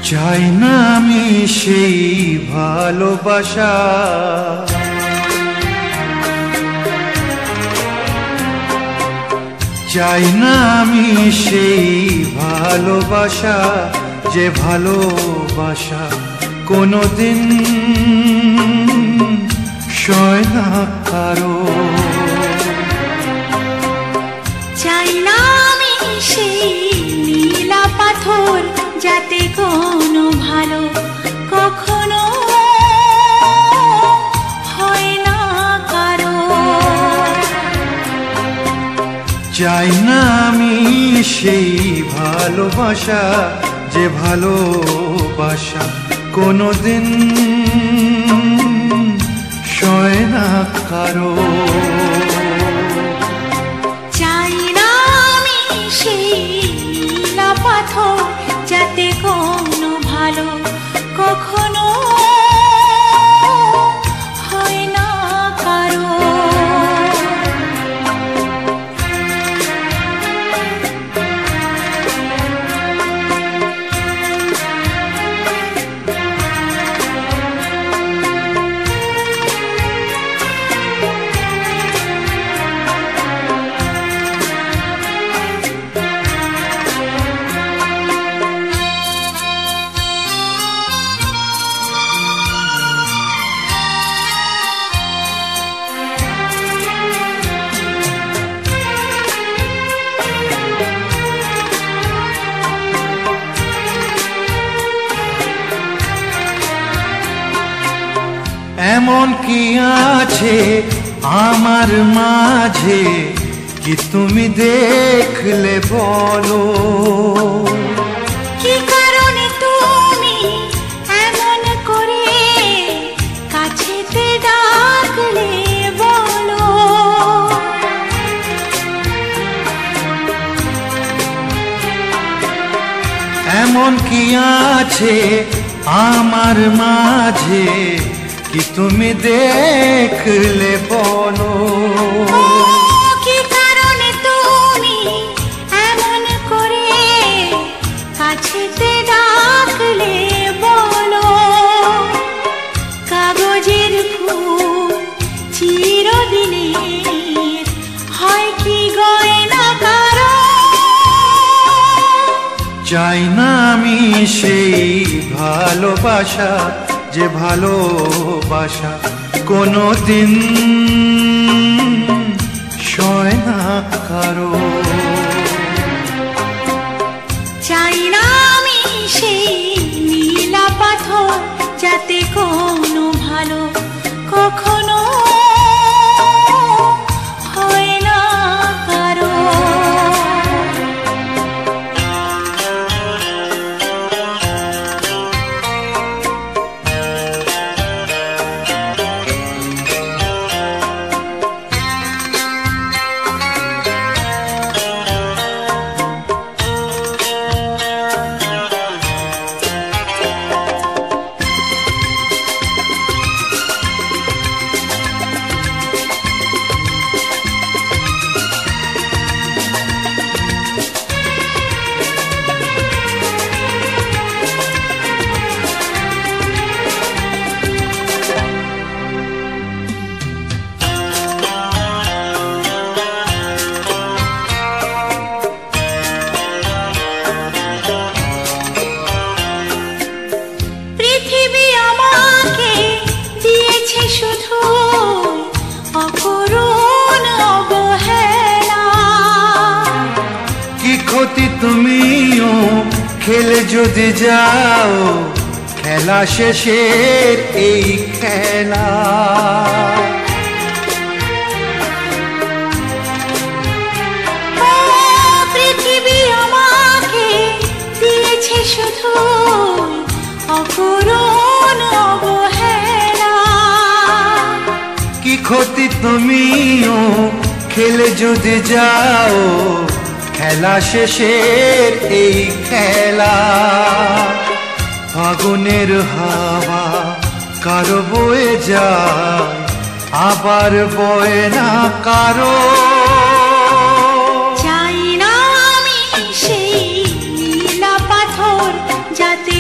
চাই না আমি সেই ভালোবাসা, চাই না আমি সেই ভালোবাসা, যে ভালোবাসা কোনোদিন সয় না কারো। চাই না আমি সেই নীলা পাথর, যাতে কোনো ভালো কখনো হয় না কারো। চাই না আমি সেই ভালোবাসা, যে ভালোবাসা কোনোদিন সয় না কারো। চাই না আমি সেই নীলা পাথর, যাতে কোনো ভালো কখনো হয় না কারো। এমন কি আছে আমার মাঝে, কি তুমি দেখলে বলো? কি কারণে তুমি এমন করে কাছেতে ডাকলে বলো? এমন কি আছে আমার মাঝে, কি তুমি দেখলে বলো? কি কারণে তুমি এমন করে কাছেতে ডাকলে বলো? কাগজের ফুল চিরদিনের হয় কি গয়না কারো? চাই না আমি সেই ভালোবাসা, যে ভালোবাসা কোনোদিন সয় না কারো। চাই না আমি সেই নীলা পাথর, যাতে কোনো ভালো কখনো হয় না কারো। তুমিও খেলে যদি যাও খেলা শেষের এই খেলা, পৃথিবী আমাকে দিয়েছে শুধু অপূরণ অবহেলা। কি ক্ষতি তুমিও খেলে যদি যাও খেলা শেষের এই খেলা, ফাগুনের হাওয়া কারো বয়ে যায় আবার বয়ে না কারো। চাই না আমি সেই নীলা পাথর যাতে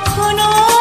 কখনো